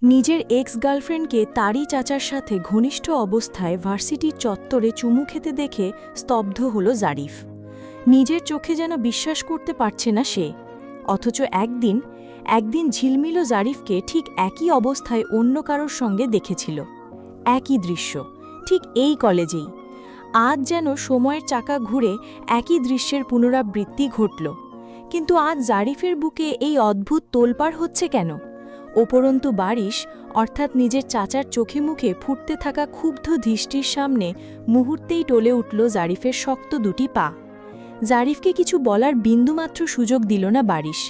নিজের এক্স গার্লফ্রেন্ডকে তারই চাচার সাথে ঘনিষ্ঠ অবস্থায় ভার্সিটির চত্বরে চুমু খেতে দেখে স্তব্ধ হল জারিফ। নিজের চোখে যেন বিশ্বাস করতে পারছে না সে। অথচ একদিন ঝিলমিল জারিফকে ঠিক একই অবস্থায় অন্য কারোর সঙ্গে দেখেছিল। একই দৃশ্য, ঠিক এই কলেজেই। আজ যেন সময়ের চাকা ঘুরে একই দৃশ্যের পুনরাবৃত্তি ঘটল। কিন্তু আজ জারিফের বুকে এই অদ্ভুত তোলপাড় হচ্ছে কেন? উপরন্তু বারিশ, অর্থাৎ নিজের চাচার চোখে মুখে ফুটতে থাকা ক্ষুব্ধ দৃষ্টির সামনে মুহূর্তেই টলে উঠল জারিফের শক্ত দুটি পা। জারিফকে কিছু বলার বিন্দুমাত্র সুযোগ দিল না বারিশ।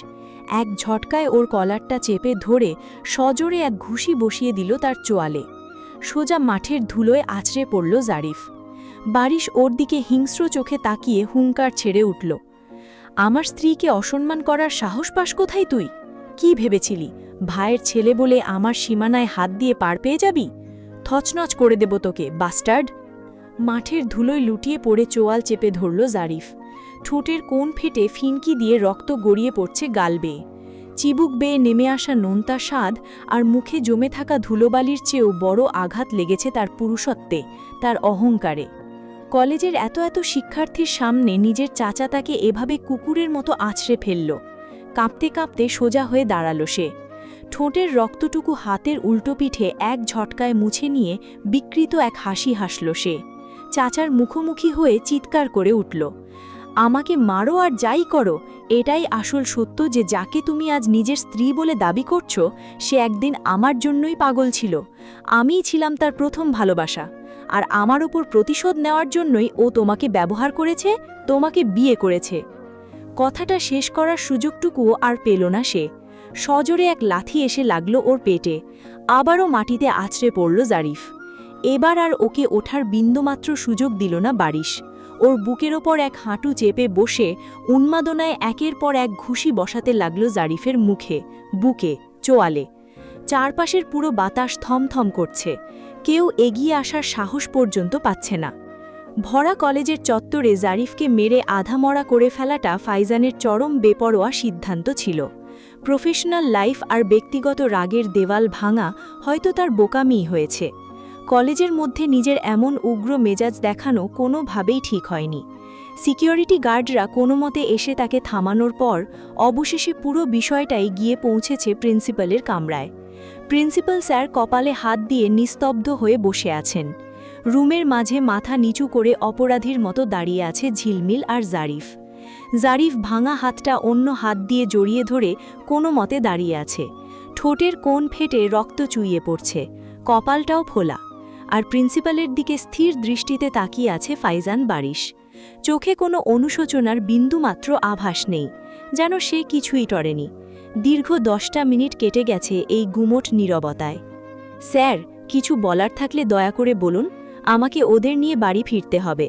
এক ঝটকায় ওর কলারটা চেপে ধরে সজোরে এক ঘুষি বসিয়ে দিল তার চোয়ালে। সোজা মাঠের ধুলোয় আছড়ে পড়ল জারিফ। বারিশ ওর দিকে হিংস্র চোখে তাকিয়ে হুঙ্কার ছেড়ে উঠল। আমার স্ত্রীকে অসম্মান করার সাহস পাস কোথায় তুই? কি ভেবেছিলি ভাইয়ের ছেলে বলে আমার সীমানায় হাত দিয়ে পার পেয়ে যাবি? থচনচ করে দেব তোকে, বাস্টার্ড! মাঠের ধুলোয় লুটিয়ে পড়ে চোয়াল চেপে ধরল জারিফ। ঠোঁটের কোণ ফেটে ফিনকি দিয়ে রক্ত গড়িয়ে পড়ছে গাল বেয়ে। চিবুক বেয়ে নেমে আসা নোনতা স্বাদ আর মুখে জমে থাকা ধুলোবালির চেয়েও বড় আঘাত লেগেছে তার পুরুষত্বে, তার অহংকারে। কলেজের এত শিক্ষার্থীর সামনে নিজের চাচা তাকে এভাবে কুকুরের মতো আছড়ে ফেলল। কাঁপতে কাঁপতে সোজা হয়ে দাঁড়াল সে। ঠোঁটের রক্তটুকু হাতের উল্টো পিঠে এক ঝটকায় মুছে নিয়ে বিকৃত এক হাসি হাসল সে। চাচার মুখোমুখি হয়ে চিৎকার করে উঠল, আমাকে মারো আর যাই করো, এটাই আসল সত্য যে যাকে তুমি আজ নিজের স্ত্রী বলে দাবি করছো সে একদিন আমার জন্যই পাগল ছিল। আমিই ছিলাম তার প্রথম ভালোবাসা, আর আমার ওপর প্রতিশোধ নেওয়ার জন্যই ও তোমাকে ব্যবহার করেছে, তোমাকে বিয়ে করেছে। কথাটা শেষ করার সুযোগটুকুও আর পেল না সে। সজোরে এক লাথি এসে লাগল ওর পেটে। আবারও মাটিতে আছড়ে পড়ল জারিফ। এবার আর ওকে ওঠার বিন্দুমাত্র সুযোগ দিল না বারিশ। ওর বুকের ওপর এক হাঁটু চেপে বসে উন্মাদনায় একের পর এক ঘুষি বসাতে লাগল জারিফের মুখে, বুকে, চোয়ালে। চারপাশের পুরো বাতাস থমথম করছে। কেউ এগিয়ে আসার সাহস পর্যন্ত পাচ্ছে না। ভরা কলেজের চত্বরে জারিফকে মেরে আধামরা করে ফেলাটা ফাইজানের চরম বেপরোয়া সিদ্ধান্ত ছিল। প্রফেশনাল লাইফ আর ব্যক্তিগত রাগের দেওয়াল ভাঙা হয়তো তার বোকামিই হয়েছে। কলেজের মধ্যে নিজের এমন উগ্র মেজাজ দেখানো কোনোভাবেই ঠিক হয়নি। সিকিউরিটি গার্ডরা কোনো মতে এসে তাকে থামানোর পর অবশেষে পুরো বিষয়টাই গিয়ে পৌঁছেছে প্রিন্সিপালের কামরায়। প্রিন্সিপাল স্যার কপালে হাত দিয়ে নিস্তব্ধ হয়ে বসে আছেন। রুমের মাঝে মাথা নিচু করে অপরাধীর মতো দাঁড়িয়ে আছে ঝিলমিল আর জারিফ। জারিফ ভাঙা হাতটা অন্য হাত দিয়ে জড়িয়ে ধরে কোনো মতে দাঁড়িয়ে আছে। ঠোঁটের কোণ ফেটে রক্ত চুইয়ে পড়ছে, কপালটাও ফোলা। আর প্রিন্সিপালের দিকে স্থির দৃষ্টিতে তাকিয়ে আছে ফাইজান বারিশ। চোখে কোনো অনুশোচনার বিন্দুমাত্র আভাস নেই, যেন সে কিছুই টরেনি। দীর্ঘ 10টা মিনিট কেটে গেছে এই গুমোট নীরবতায়। স্যার, কিছু বলার থাকলে দয়া করে বলুন, আমাকে ওদের নিয়ে বাড়ি ফিরতে হবে।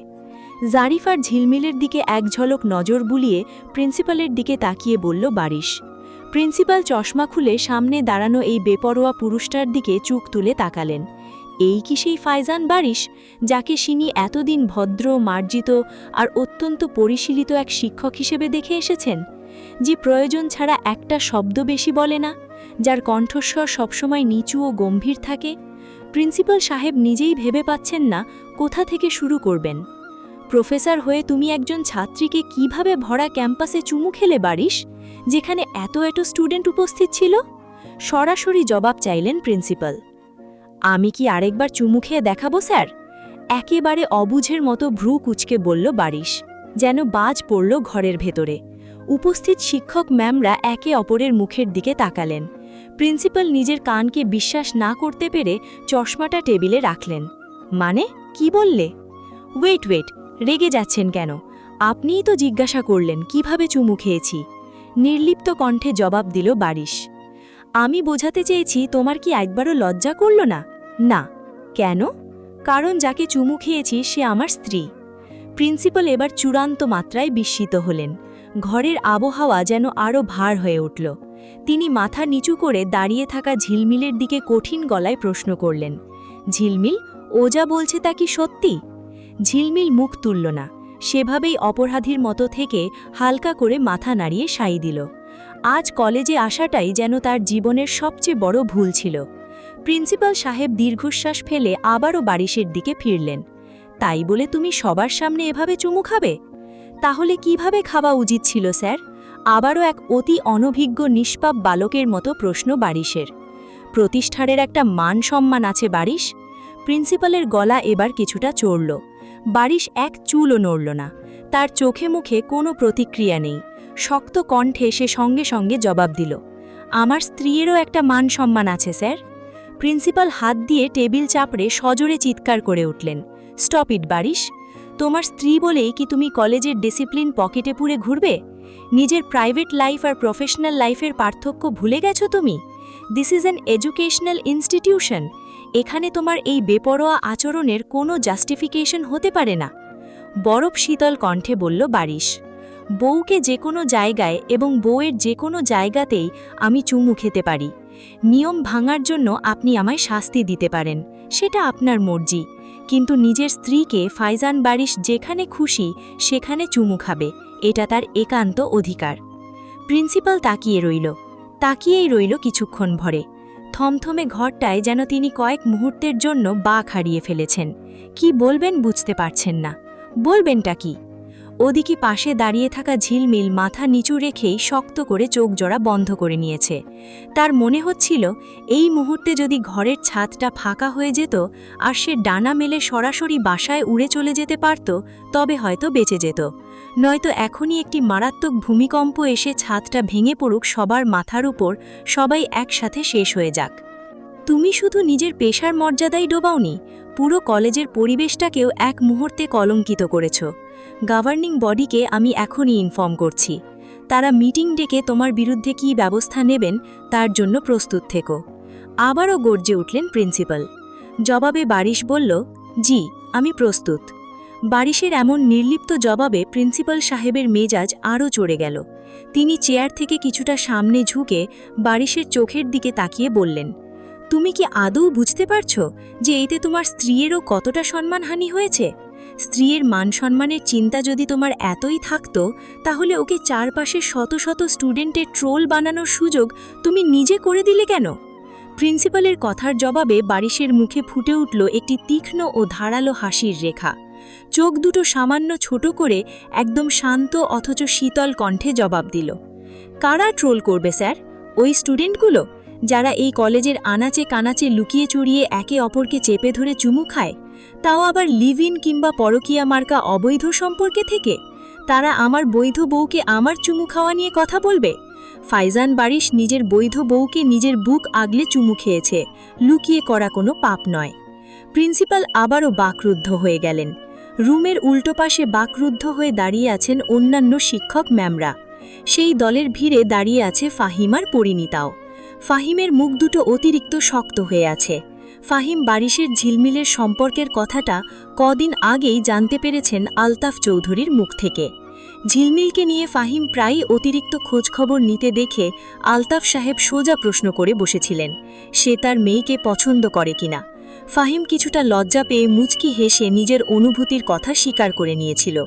জারিফ আর ঝিলমিলের দিকে এক ঝলক নজর বুলিয়ে প্রিন্সিপালের দিকে তাকিয়ে বলল বারিশ। প্রিন্সিপাল চশমা খুলে সামনে দাঁড়ানো এই বেপরোয়া পুরুষটার দিকে চোখ তুলে তাকালেন। এই কি সেই ফাইজান বারিশ, যাকে তিনি এতদিন ভদ্র, মার্জিত আর অত্যন্ত পরিশীলিত এক শিক্ষক হিসেবে দেখে এসেছেন, যে প্রয়োজন ছাড়া একটা শব্দ বেশি বলে না, যার কণ্ঠস্বর সবসময় নিচু ও গম্ভীর থাকে? প্রিন্সিপাল সাহেব নিজেই ভেবে পাচ্ছেন না কোথা থেকে শুরু করবেন। প্রফেসর হয়ে তুমি একজন ছাত্রীকে কিভাবে ভরা ক্যাম্পাসে চুমু খেলে বারিশ, যেখানে এত স্টুডেন্ট উপস্থিত ছিল? সরাসরি জবাব চাইলেন প্রিন্সিপাল। আমি কি আরেকবার চুমু খেয়ে দেখাবো স্যার? একেবারে অবুঝের মতো ভ্রু কুচকে বলল বারিশ, যেন বাজ পড়ল ঘরের ভেতরে। উপস্থিত শিক্ষক ম্যামরা একে অপরের মুখের দিকে তাকালেন। প্রিন্সিপাল নিজের কানকে বিশ্বাস না করতে পেরে চশমাটা টেবিলে রাখলেন। মানে, কি বললে? ওয়েট, রেগে যাচ্ছেন কেন? আপনিই তো জিজ্ঞাসা করলেন কিভাবে চুমু খেয়েছি। নির্লিপ্ত কণ্ঠে জবাব দিল বারিশ। আমি বোঝাতে চেয়েছি তোমার কি একবারও লজ্জা করল না? না। কেন? কারণ যাকে চুমু খেয়েছি সে আমার স্ত্রী। প্রিন্সিপাল এবার চূড়ান্ত মাত্রায় বিস্মিত হলেন। ঘরের আবহাওয়া যেন আরও ভার হয়ে উঠল। তিনি মাথা নিচু করে দাঁড়িয়ে থাকা ঝিলমিলের দিকে কঠিন গলায় প্রশ্ন করলেন, ঝিলমিল, ও যা বলছে তা কি সত্যি? ঝিলমিল মুখ তুলল না, সেভাবেই অপরাধীর মতো থেকে হালকা করে মাথা নাড়িয়ে সাই দিল। আজ কলেজে আসাটাই যেন তার জীবনের সবচেয়ে বড় ভুল ছিল। প্রিন্সিপাল সাহেব দীর্ঘশ্বাস ফেলে আবারও বারিশের দিকে ফিরলেন। তাই বলে তুমি সবার সামনে এভাবে চুমু খাবে? তাহলে কিভাবে খাওয়া উচিত ছিল স্যার? আবারও এক অতি অনভিজ্ঞ নিষ্পাপ বালকের মতো প্রশ্ন বারিশের। প্রতিষ্ঠানের একটা মান সম্মান আছে বারিশ। প্রিন্সিপালের গলা এবার কিছুটা চড়ল। বারিশ এক চুলও নড়ল না। তার চোখে মুখে কোনো প্রতিক্রিয়া নেই। শক্ত কণ্ঠে সে সঙ্গে সঙ্গে জবাব দিল, আমার স্ত্রীরও একটা মান সম্মান আছে স্যার। প্রিন্সিপাল হাত দিয়ে টেবিল চাপড়ে সজোরে চিৎকার করে উঠলেন, স্টপ ইট বারিশ। তোমার স্ত্রী বলেই কি তুমি কলেজের ডিসিপ্লিন পকেটে পুরে ঘুরবে? নিজের প্রাইভেট লাইফ আর প্রফেশনাল লাইফের পার্থক্য ভুলে গেছো তুমি? This is an educational institution. এখানে তোমার এই বেপরোয়া আচরণের কোনো জাস্টিফিকেশন হতে পারে না। বরফ শীতল কণ্ঠে বলল বারিশ, বউকে যে কোনো জায়গায় এবং বউয়ের যে কোনো জায়গাতেই আমি চুমু খেতে পারি। নিয়ম ভাঙার জন্য আপনি আমায় শাস্তি দিতে পারেন, সেটা আপনার মর্জি। কিন্তু নিজের স্ত্রীকে ফাইজান বারিশ যেখানে খুশি সেখানে চুমু খাবে, এটা তার একান্ত অধিকার। প্রিন্সিপাল তাকিয়েই রইল কিছুক্ষণ ভরে। থমথমে ঘরটায় যেন তিনি কয়েক মুহূর্তের জন্য বাক হারিয়ে ফেলেছেন। কি বলবেন বুঝতে পারছেন না। বলবেনটা কি? ওদিকে পাশে দাঁড়িয়ে থাকা ঝিলমিল মাথা নিচু রেখেই শক্ত করে চোখ জোড়া বন্ধ করে নিয়েছে। তার মনে হচ্ছিল এই মুহূর্তে যদি ঘরের ছাদটা ফাঁকা হয়ে যেত আর সে ডানা মেলে সরাসরি বাসায় উড়ে চলে যেতে পারত, তবে হয়তো বেঁচে যেত। নয়তো এখনই একটি মারাত্মক ভূমিকম্প এসে ছাদটা ভেঙে পড়ুক সবার মাথার উপর, সবাই একসাথে শেষ হয়ে যাক। তুমি শুধু নিজের পেশার মর্যাদাই ডোবাওনি, পুরো কলেজের পরিবেশটাকেও এক মুহূর্তে কলঙ্কিত করেছ। গভর্নিং বডিকে আমি এখনই ইনফর্ম করছি। তারা মিটিং ডেকে তোমার বিরুদ্ধে কী ব্যবস্থা নেবেন তার জন্য প্রস্তুত থেকো। আবারও গর্জে উঠলেন প্রিন্সিপাল। জবাবে বারিশ বলল, জি আমি প্রস্তুত। বারিশের এমন নির্লিপ্ত জবাবে প্রিন্সিপাল সাহেবের মেজাজ আরও চড়ে গেল। তিনি চেয়ার থেকে কিছুটা সামনে ঝুঁকে বারিশের চোখের দিকে তাকিয়ে বললেন, তুমি কি আদৌ বুঝতে পারছো যে এতে তোমার স্ত্রীরও কতটা সম্মানহানি হয়েছে? স্ত্রীর মান সম্মানের চিন্তা যদি তোমার এতই থাকতো, তাহলে ওকে চারপাশে শত শত স্টুডেন্টের ট্রোল বানানোর সুযোগ তুমি নিজে করে দিলে কেন? প্রিন্সিপালের কথার জবাবে বারিশের মুখে ফুটে উঠল একটি তীক্ষ্ণ ও ধারালো হাসির রেখা। চোখ দুটো সামান্য ছোট করে একদম শান্ত অথচ শীতল কণ্ঠে জবাব দিল, কারা ট্রোল করবে স্যার? ওই স্টুডেন্টগুলো যারা এই কলেজের আনাচে কানাচে লুকিয়ে চুরিয়ে একে অপরকে চেপে ধরে চুমু খায়, তাও আবার লিভ ইন কিংবা পরকীয়া মার্কা অবৈধ সম্পর্কে থেকে। তারা আমার বৈধ বউকে আমার চুমু খাওয়া নিয়ে কথা বলবে? ফাইজান বারিশ নিজের বৈধ বউকে নিজের বুক আগলে চুমু খেয়েছে, লুকিয়ে করা কোনো পাপ নয়। প্রিন্সিপাল আবারও বাকরুদ্ধ হয়ে গেলেন। রুমের উল্টো পাশে বাকরুদ্ধ হয়ে দাঁড়িয়ে আছেন অন্যান্য শিক্ষক ম্যামরা। সেই দলের ভিড়ে দাঁড়িয়ে আছে ফাহিম আর পরিণীতাও। ফাহিমের মুখ দুটো অতিরিক্ত শক্ত হয়ে আছে। ফাহিম বারিশের ঝিলমিলের সম্পর্কের কথাটা কদিন আগেই জানতে পেরেছেন আলতাফ চৌধুরীর মুখ থেকে। ঝিলমিলকে নিয়ে ফাহিম প্রায়ই অতিরিক্ত খোঁজখবর নিতে দেখে আলতাফ সাহেব সোজা প্রশ্ন করে বসেছিলেন, সে তার মেয়েকে পছন্দ করে কিনা। ফাহিম কিছুটা লজ্জা পেয়ে মুচকি হেসে নিজের অনুভূতির কথা স্বীকার করে নিয়েছিল।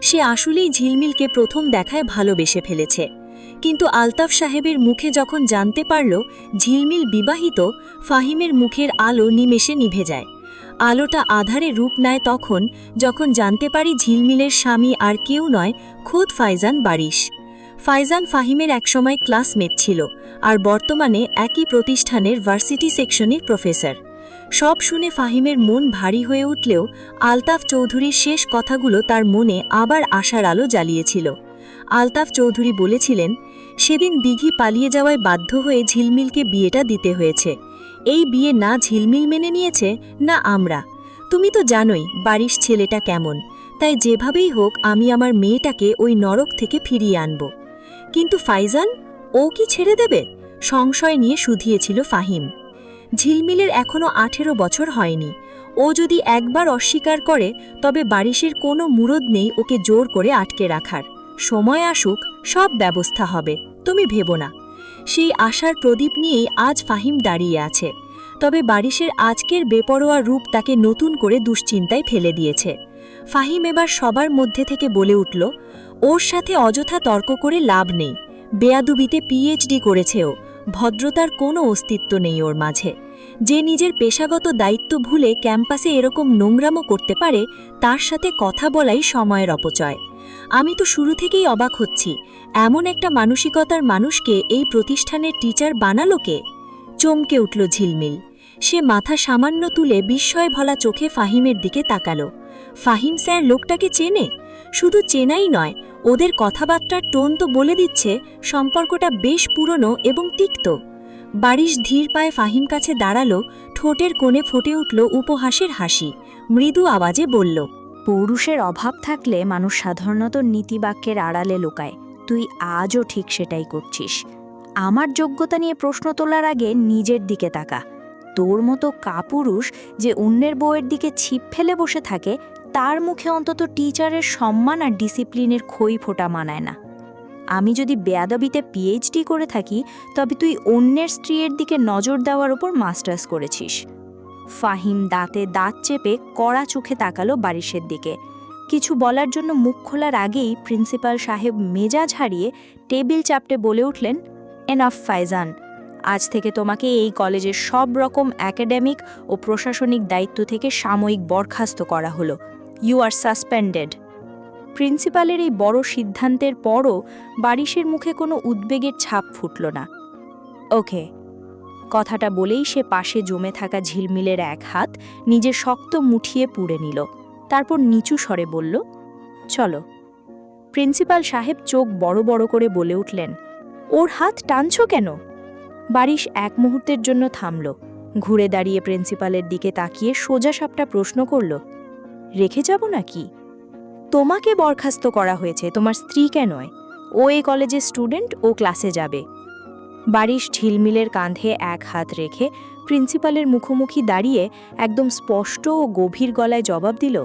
সে আসলেই ঝিলমিলকে প্রথম দেখায় ভালোবেসে ফেলেছে। কিন্তু আলতাফ সাহেবের মুখে যখন জানতে পারল ঝিলমিল বিবাহিত, ফাহিমের মুখের আলো নিমেষে নিভে যায়। আলোটা আধারে রূপ নেয় তখন যখন জানতে পারি ঝিলমিলের স্বামী আর কেউ নয়, খোদ ফাইজান বারিশ। ফাইজান ফাহিমের একসময় ক্লাসমেট ছিল আর বর্তমানে একই প্রতিষ্ঠানের ভার্সিটি সেকশনের প্রফেসর। সব শুনে ফাহিমের মন ভারী হয়ে উঠলেও আলতাফ চৌধুরীর শেষ কথাগুলো তার মনে আবার আশার আলো জ্বালিয়েছিল। আলতাফ চৌধুরী বলেছিলেন, সেদিন দিঘি পালিয়ে যাওয়ায় বাধ্য হয়ে ঝিলমিলকে বিয়েটা দিতে হয়েছে। এই বিয়ে না ঝিলমিল মেনে নিয়েছে না আমরা। তুমি তো জানোই বারিশ ছেলেটা কেমন, তাই যেভাবেই হোক আমি আমার মেয়েটাকে ওই নরক থেকে ফিরিয়ে আনব। কিন্তু ফাইজান, ও কি ছেড়ে দেবে? সংশয় নিয়ে শুধিয়েছিল ফাহিম। ঝিলমিলের এখনও 18 বছর হয়নি। ও যদি একবার অস্বীকার করে তবে বারিশের কোনো মুরদ নেই ওকে জোর করে আটকে রাখার। সময় আসুক, সব ব্যবস্থা হবে, তুমি ভেবো না। সেই আশার প্রদীপ নিয়েই আজ ফাহিম দাঁড়িয়ে আছে। তবে বারিশের আজকের বেপরোয়া রূপ তাকে নতুন করে দুশ্চিন্তায় ফেলে দিয়েছে। ফাহিম এবার সবার মধ্যে থেকে বলে উঠল, ওর সাথে অযথা তর্ক করে লাভ নেই। বেয়াদুবিতে পিএইচডি করেছে ও, ভদ্রতার কোনো অস্তিত্ব নেই ওর মাঝে। যে নিজের পেশাগত দায়িত্ব ভুলে ক্যাম্পাসে এরকম নোংরামো করতে পারে তার সাথে কথা বলাই সময়ের অপচয়। আমি তো শুরু থেকেই অবাক হচ্ছি, এমন একটা মানসিকতার মানুষকে এই প্রতিষ্ঠানের টিচার বানালো কে? চমকে উঠল ঝিলমিল। সে মাথা সামান্য তুলে বিস্ময় ভরা চোখে ফাহিমের দিকে তাকালো। ফাহিম স্যার লোকটাকে চেনে? শুধু চেনাই নয়, ওদের কথাবার্তার টোন তো বলে দিচ্ছে সম্পর্কটা বেশ পুরনো এবং তিক্ত। বারিশ ধীর পায়ে ফাহিম কাছে দাঁড়ালো, ঠোঁটের কোণে ফুটে উঠল উপহাসের হাসি। মৃদু আওয়াজে বলল, পৌরুষের অভাব থাকলে মানুষ সাধারণত নীতিবাক্যের আড়ালে লুকায়। তুই আজও ঠিক সেটাই করছিস। আমার যোগ্যতা নিয়ে প্রশ্ন তোলার আগে নিজের দিকে তাকা। তোর মতো কাপুরুষ যে অন্যের বউয়ের দিকে ছিপ ফেলে বসে থাকে, তার মুখে অন্তত টিচারের সম্মান আর ডিসিপ্লিনের খই ফোঁটা মানায় না। আমি যদি বেয়াদবিতে পিএইচডি করে থাকি, তবে তুই অন্যের স্ত্রীর দিকে নজর দেওয়ার ওপর মাস্টার্স করেছিস। ফাহিম দাঁতে দাঁত চেপে কড়া চোখে তাকালো বারিশের দিকে। কিছু বলার জন্য মুখ খোলার আগেই প্রিন্সিপাল সাহেব মেজাজ হারিয়ে টেবিল চাপটে বলে উঠলেন, এনাফ ফাইজান, আজ থেকে তোমাকে এই কলেজের সব রকম একাডেমিক ও প্রশাসনিক দায়িত্ব থেকে সাময়িক বরখাস্ত করা হলো। You are suspended. প্রিন্সিপালের এই বড় সিদ্ধান্তের পরও বারিশের মুখে কোনো উদ্বেগের ছাপ ফুটল না। ওকে। কথাটা বলেই সে পাশে জমে থাকা ঝিলমিলের এক হাত নিজের শক্ত মুঠিয়ে পুড়ে নিল। তারপর নিচু স্বরে বলল, চলো। প্রিন্সিপাল সাহেব চোখ বড় বড় করে বলে উঠলেন, ওর হাত টানছ কেন? বারিশ এক মুহূর্তের জন্য থামল, ঘুরে দাঁড়িয়ে প্রিন্সিপালের দিকে তাকিয়ে সোজা সাপটা প্রশ্ন করল, রেখে যাব নাকি? তোমাকে বরখাস্ত করা হয়েছে, তোমার স্ত্রীকে নয়। ও এই কলেজের স্টুডেন্ট, ও ক্লাসে যাবে। বারিশ ঝিলমিলের কাঁধে এক হাত রেখে প্রিন্সিপালের মুখোমুখি দাঁড়িয়ে একদম স্পষ্ট ও গভীর গলায় জবাব দিল,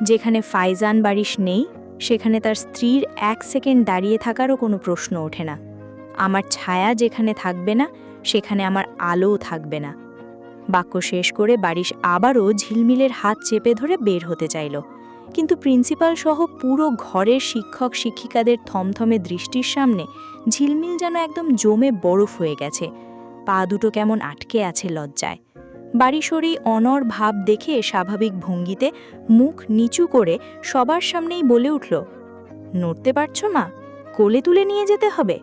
যেখানে ফাইজান বারিশ নেই, সেখানে তার স্ত্রীর এক সেকেন্ড দাঁড়িয়ে থাকারও কোনো প্রশ্ন ওঠে না। আমার ছায়া যেখানে থাকবে না, সেখানে আমার আলোও থাকবে না। বাক্য শেষ করে বারিশ আবারও ঝিলমিলের হাত চেপে ধরে বের হতে চাইল, কিন্তু প্রিন্সিপাল সহ পুরো ঘরের শিক্ষক শিক্ষিকাদের থমথমে দৃষ্টির সামনে ঝিলমিল যেন একদম জমে বরফ হয়ে গেছে। পা দুটো কেমন আটকে আছে লজ্জায়। বারিশর এই অনড় ভাব দেখে স্বাভাবিক ভঙ্গিতে মুখ নিচু করে সবার সামনেই বলে উঠল, নড়তে পারছো মা? কোলে তুলে নিয়ে যেতে হবে।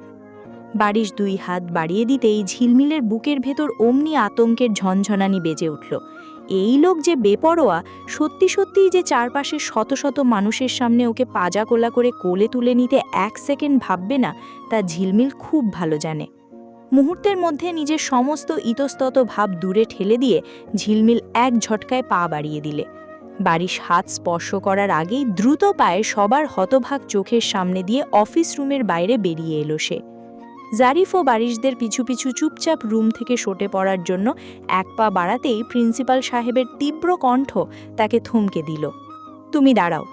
বারিশ দুই হাত বাড়িয়ে দিতেই ঝিলমিলের বুকের ভেতর অমনি আতঙ্কের ঝনঝনানি বেজে উঠল। এই লোক যে বেপরোয়া, সত্যি সত্যিই যে চারপাশে শত শত মানুষের সামনে ওকে পাজা কোলা করে কোলে তুলে নিতে এক সেকেন্ড ভাববে না, তা ঝিলমিল খুব ভালো জানে। মুহূর্তের মধ্যে নিজের সমস্ত ইতস্তত ভাব দূরে ঠেলে দিয়ে ঝিলমিল এক ঝটকায় পা বাড়িয়ে দিলে। বারিশ হাত স্পর্শ করার আগেই দ্রুত পায়ে সবার হতভাগ চোখের সামনে দিয়ে অফিস রুমের বাইরে বেরিয়ে এলো সে। জারিফ ও বারিশদের পিছু পিছু চুপচাপ রুম থেকে সটে পড়ার জন্য এক পা বাড়াতেই প্রিন্সিপাল সাহেবের তীব্র কণ্ঠ তাকে থমকে দিল, তুমি দাঁড়াও।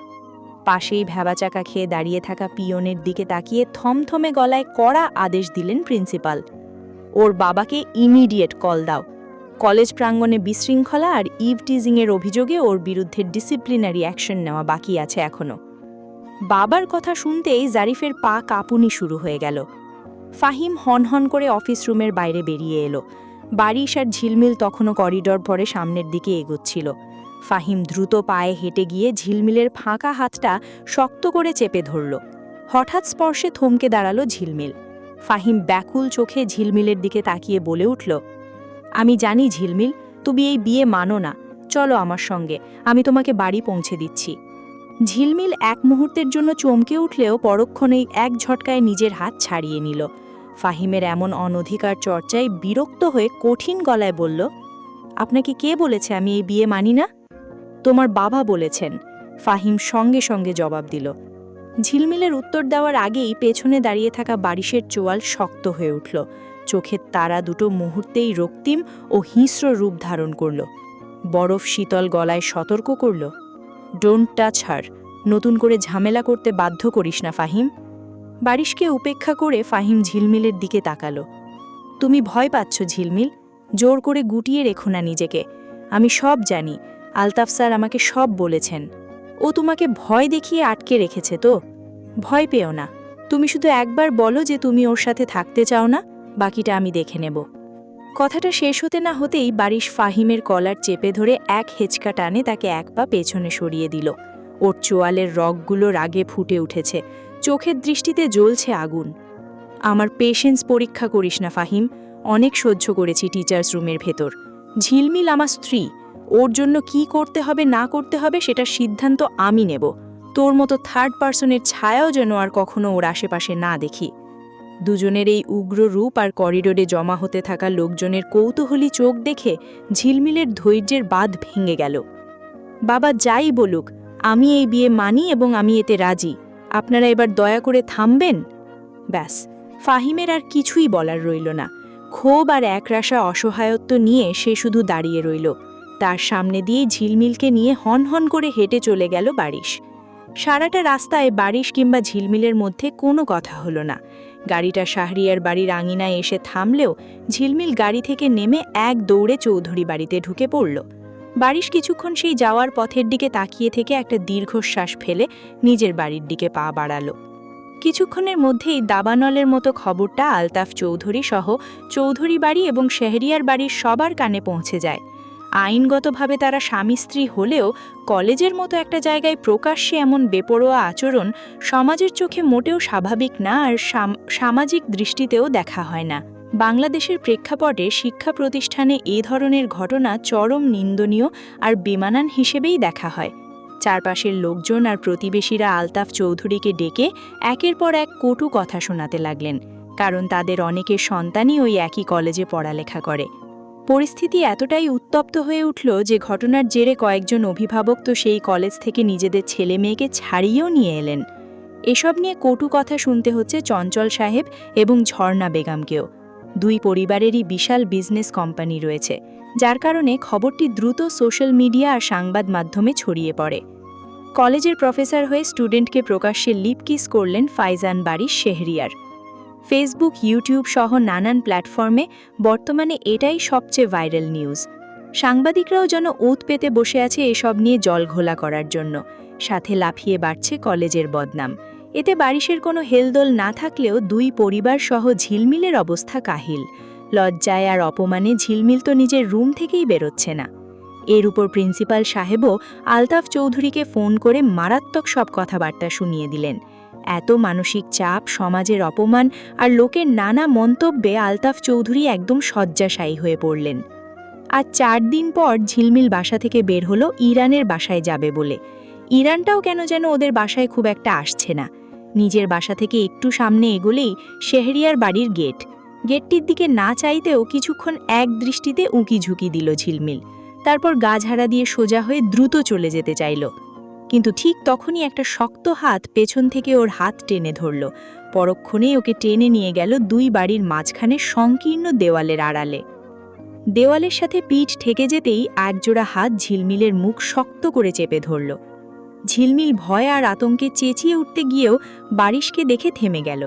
পাশেই ভ্যাবাচাকা খেয়ে দাঁড়িয়ে থাকা পিয়নের দিকে তাকিয়ে থমথমে গলায় কড়া আদেশ দিলেন প্রিন্সিপাল, ওর বাবাকে ইমিডিয়েট কল দাও। কলেজ প্রাঙ্গণে বিশৃঙ্খলা আর ইভটিজিংয়ের অভিযোগে ওর বিরুদ্ধে ডিসিপ্লিনারি অ্যাকশন নেওয়া বাকি আছে এখনও। বাবার কথা শুনতেই জারিফের পা কাঁপুনি শুরু হয়ে গেল। ফাহিম হনহন করে অফিস রুমের বাইরে বেরিয়ে এলো। বারিশ আর ঝিলমিল তখনও করিডর পরে সামনের দিকে এগোচ্ছিল। ফাহিম দ্রুত পায়ে হেঁটে গিয়ে ঝিলমিলের ফাঁকা হাতটা শক্ত করে চেপে ধরল। হঠাৎ স্পর্শে থমকে দাঁড়ালো ঝিলমিল। ফাহিম ব্যাকুল চোখে ঝিলমিলের দিকে তাকিয়ে বলে উঠল, আমি জানি ঝিলমিল, তুমি এই বিয়ে মানো না, চলো আমার সঙ্গে, আমি তোমাকে বাড়ি পৌঁছে দিচ্ছি। ঝিলমিল এক মুহূর্তের জন্য চমকে উঠলেও পরক্ষণেই এক ঝটকায় নিজের হাত ছাড়িয়ে নিল। ফাহিমের এমন অনধিকার চর্চায় বিরক্ত হয়ে কঠিন গলায় বলল, আপনাকে কে বলেছে আমি এই বিয়ে মানি না? তোমার বাবা বলেছেন, ফাহিম সঙ্গে সঙ্গে জবাব দিল। ঝিলমিলের উত্তর দেওয়ার আগেই পেছনে দাঁড়িয়ে থাকা বারিশের চোয়াল শক্ত হয়ে উঠল। চোখের তারা দুটো মুহূর্তেই রক্তিম ও হিংস্র রূপ ধারণ করল। বরফ শীতল গলায় সতর্ক করল, ডোন্ট টাচ হার, নতুন করে ঝামেলা করতে বাধ্য করিস না ফাহিম। বারিশকে উপেক্ষা করে ফাহিম ঝিলমিলের দিকে তাকালো। তুমি ভয় পাচ্ছ ঝিলমিল, জোর করে গুটিয়ে রেখো না নিজেকে। আমি সব জানি, আলতাফ স্যার আমাকে সব বলেছেন। ও তোমাকে ভয় দেখিয়ে আটকে রেখেছে তো? ভয় পেও না, তুমি শুধু একবার বলো যে তুমি ওর সাথে থাকতে চাও না, বাকিটা আমি দেখে নেব। কথাটা শেষ হতে না হতেই বারিশ ফাহিমের কলার চেপে ধরে এক হেঁচকা টানে তাকে এক পা পেছনে সরিয়ে দিল। ওর চোয়ালের রগগুলো রাগে ফুটে উঠেছে, চোখের দৃষ্টিতে জ্বলছে আগুন। আমার পেশেন্স পরীক্ষা করিস না ফাহিম, অনেক সহ্য করেছি টিচার্স রুমের ভেতর। ঝিলমিল আমার স্ত্রী, ওর জন্য কি করতে হবে না করতে হবে সেটার সিদ্ধান্ত আমি নেব। তোর মতো থার্ড পার্সনের ছায়াও যেন আর কখনো ওর আশেপাশে না দেখি। দুজনের এই উগ্র রূপ আর করিডোরে জমা হতে থাকা লোকজনের কৌতূহলী চোখ দেখে ঝিলমিলের ধৈর্যের বাঁধ ভেঙে গেল। বাবা যাই বলুক, আমি এই বিয়ে মানি এবং আমি এতে রাজি। আপনারা এবার দয়া করে থামবেন। ব্যাস, ফাহিমের আর কিছুই বলার রইল না। ক্ষোভ আর একরাশা অসহায়ত্ব নিয়ে সে শুধু দাঁড়িয়ে রইল। তার সামনে দিয়ে ঝিলমিলকে নিয়ে হন হন করে হেঁটে চলে গেল বারিশ। সারাটা রাস্তায় বারিশ কিংবা ঝিলমিলের মধ্যে কোনো কথা হলো না। গাড়িটা শাহরিয়ার বাড়ির আঙিনায় এসে থামলেও ঝিলমিল গাড়ি থেকে নেমে এক দৌড়ে চৌধুরী বাড়িতে ঢুকে পড়ল। বারিশ কিছুক্ষণ সেই যাওয়ার পথের দিকে তাকিয়ে থেকে একটা দীর্ঘশ্বাস ফেলে নিজের বাড়ির দিকে পা বাড়ালো। কিছুক্ষণের মধ্যেই দাবানলের মতো খবরটা আলতাফ চৌধুরী সহ চৌধুরী বাড়ি এবং শেহরিয়ার বাড়ির সবার কানে পৌঁছে যায়। আইনগতভাবে তারা স্বামী স্ত্রী হলেও কলেজের মতো একটা জায়গায় প্রকাশ্যে এমন বেপরোয়া আচরণ সমাজের চোখে মোটেও স্বাভাবিক না, আর সামাজিক দৃষ্টিতেও দেখা হয় না। বাংলাদেশের প্রেক্ষাপটে শিক্ষা প্রতিষ্ঠানে এ ধরনের ঘটনা চরম নিন্দনীয় আর বেমানান হিসেবেই দেখা হয়। চারপাশের লোকজন আর প্রতিবেশীরা আলতাফ চৌধুরীকে ডেকে একের পর এক কটু কথা শোনাতে লাগলেন, কারণ তাদের অনেকের সন্তানই ওই একই কলেজে পড়ালেখা করে। পরিস্থিতি এতটাই উত্তপ্ত হয়ে উঠল যে ঘটনার জেরে কয়েকজন অভিভাবক তো সেই কলেজ থেকে নিজেদের ছেলে মেয়েকে ছাড়িয়েও নিয়ে এলেন। এসব নিয়ে কটু কথা শুনতে হচ্ছে চঞ্চল সাহেব এবং ঝর্ণা বেগমকেও। দুই পরিবারেরই বিশাল বিজনেস কোম্পানি রয়েছে, যার কারণে খবরটি দ্রুত সোশ্যাল মিডিয়া আর সংবাদ মাধ্যমে ছড়িয়ে পড়ে। কলেজের প্রফেসর হয়ে স্টুডেন্টকে প্রকাশ্যে লিপ কিস করলেন ফাইজান বারিশ শেহরিয়ার। ফেসবুক, ইউটিউব সহ নানান প্ল্যাটফর্মে বর্তমানে এটাই সবচেয়ে ভাইরাল নিউজ। সাংবাদিকরাও যেন ওত পেতে বসে আছে এসব নিয়ে জলঘোলা করার জন্য। সাথে লাফিয়ে বাড়ছে কলেজের বদনাম। এতে বারিশের কোনো হেলদোল না থাকলেও দুই পরিবার সহ ঝিলমিলের অবস্থা কাহিল। লজ্জায় আর অপমানে ঝিলমিল তো নিজের রুম থেকেই বেরোচ্ছে না। এর উপর প্রিন্সিপাল সাহেবও আলতাফ চৌধুরীকে ফোন করে মারাত্মক সব কথাবার্তা শুনিয়ে দিলেন। এত মানসিক চাপ, সমাজের অপমান আর লোকের নানা মন্তব্যে আলতাফ চৌধুরী একদম শয্যাশায়ী হয়ে পড়লেন। আর 4 দিন পর ঝিলমিল বাসা থেকে বের হলো ইরানের বাসায় যাবে বলে। ইরানটাও কেন যেন ওদের বাসায় খুব একটা আসছে না। নিজের বাসা থেকে একটু সামনে এগোলেই শেহরিয়ার বাড়ির গেট। গেটটির দিকে না চাইতেও কিছুক্ষণ এক দৃষ্টিতে উঁকি ঝুঁকি দিল ঝিলমিল। তারপর গা ঝাড়া দিয়ে সোজা হয়ে দ্রুত চলে যেতে চাইল। কিন্তু ঠিক তখনই একটা শক্ত হাত পেছন থেকে ওর হাত টেনে ধরল। পরক্ষণেই ওকে টেনে নিয়ে গেল দুই বাড়ির মাঝখানে সংকীর্ণ দেওয়ালের আড়ালে। দেওয়ালের সাথে পিঠ ঠেকে যেতেই একজোড়া হাত ঝিলমিলের মুখ শক্ত করে চেপে ধরল। ঝিলমিল ভয় আর আতঙ্কে চেঁচিয়ে উঠতে গিয়েও বারিশকে দেখে থেমে গেল।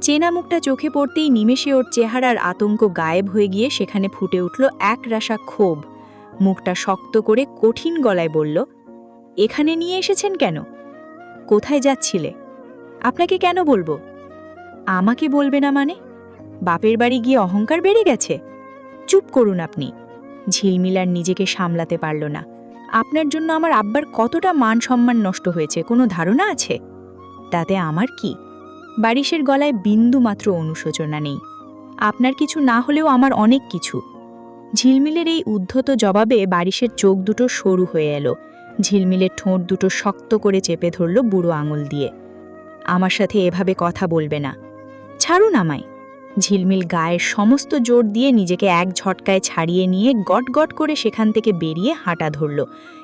চেনা মুখটা চোখে পড়তেই নিমেষে ওর চেহারার আতঙ্ক গায়েব হয়ে গিয়ে সেখানে ফুটে উঠল একরাশা ক্ষোভ। মুখটা শক্ত করে কঠিন গলায় বলল, এখানে নিয়ে এসেছেন কেন? কোথায় যাচ্ছিলে? আপনাকে কেন বলবো? আমাকে বলবে না মানে? বাপের বাড়ি গিয়ে অহংকার বেড়ে গেছে? চুপ করুন আপনি। ঝিলমিল আর নিজেকে সামলাতে পারল না। আপনার জন্য আমার আব্বার কতটা মান সম্মান নষ্ট হয়েছে কোনো ধারণা আছে? তাতে আমার কি? বারিশের গলায় বিন্দু মাত্র অনুশোচনা নেই। আপনার কিছু না হলেও আমার অনেক কিছু। ঝিলমিলের এই উদ্ধত জবাবে বারিশের চোখ দুটো সরু হয়ে এলো। ঝিলমিলের ঠোঁট দুটো শক্ত করে চেপে ধরল বুড়ো আঙুল দিয়ে। আমার সাথে এভাবে কথা বলবে না। ছাড়ুন আমায়। ঝিলমিল গায়ের সমস্ত জোর দিয়ে নিজেকে এক ঝটকায় ছাড়িয়ে নিয়ে গট গট করে সেখান থেকে বেরিয়ে হাঁটা ধরল।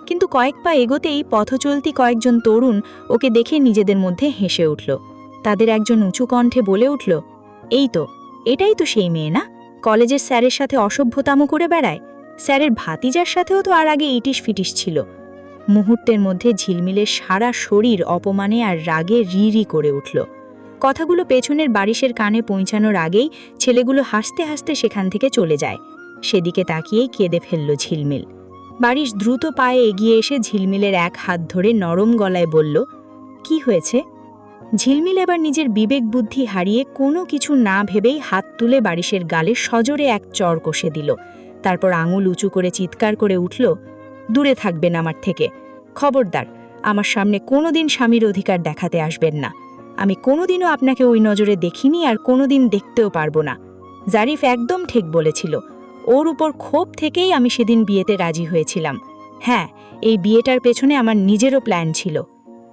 কিন্তু কয়েক পা এগোতেই পথচলতি কয়েকজন তরুণ ওকে দেখে নিজেদের মধ্যে হেসে উঠল। তাদের একজন উঁচু কণ্ঠে বলে উঠল, এই তো, এটাই তো সেই মেয়ে না, কলেজের স্যারের সাথে অসভ্যতামো করে বেড়ায়। স্যারের ভাতিজার সাথেও তো আর আগে ইটিস ফিটিস ছিল। মুহূর্তের মধ্যে ঝিলমিলের সারা শরীর অপমানে আর রাগে রি করে উঠল। কথাগুলো পেছনের বারিশের কানে পৌঁছানোর আগেই ছেলেগুলো হাসতে হাসতে সেখান থেকে চলে যায়। সেদিকে তাকিয়েই কেঁদে ফেলল ঝিলমিল। বারিশ দ্রুত পায়ে এগিয়ে এসে ঝিলমিলের এক হাত ধরে নরম গলায় বলল, কি হয়েছে? ঝিলমিল এবার নিজের বিবেক বুদ্ধি হারিয়ে কোনো কিছু না ভেবেই হাত তুলে বারিশের গালে সজোরে এক চড় কষে দিল। তারপর আঙুল উঁচু করে চিৎকার করে উঠল, দূরে থাকবেন আমার থেকে, খবরদার আমার সামনে কোনোদিন স্বামীর অধিকার দেখাতে আসবেন না। আমি কোনোদিনও আপনাকে ওই নজরে দেখিনি আর কোনোদিন দেখতেও পারবো না। জারিফ একদম ঠিক বলেছিল, ওর উপর ক্ষোভ থেকেই আমি সেদিন বিয়েতে রাজি হয়েছিলাম। হ্যাঁ, এই বিয়েটার পেছনে আমার নিজেরও প্ল্যান ছিল।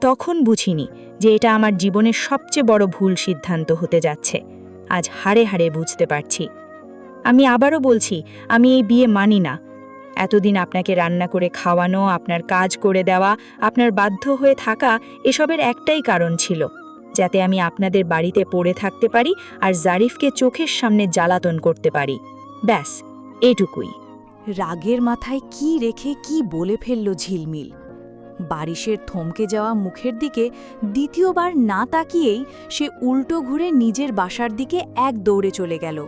তখন বুঝিনি যে এটা আমার জীবনের সবচেয়ে বড় ভুল সিদ্ধান্ত হতে যাচ্ছে। আজ হাড়ে হাড়ে বুঝতে পারছি। আমি আবারও বলছি, আমি এই বিয়ে মানি না। এতদিন আপনাকে রান্না করে খাওয়ানো, আপনার কাজ করে দেওয়া, আপনার বাধ্য হয়ে থাকা, এসবের একটাই কারণ ছিল, যাতে আমি আপনাদের বাড়িতে পড়ে থাকতে পারি আর জারিফকে চোখের সামনে জ্বালাতন করতে পারি। ব্যাস, এটুকুই। রাগের মাথায় কি রেখে কি বলে ফেলল ঝিলমিল। বারিশের থমকে যাওয়া মুখের দিকে দ্বিতীয়বার না তাকিয়েই সে উল্টো ঘুরে নিজের বাসার দিকে এক দৌড়ে চলে গেল।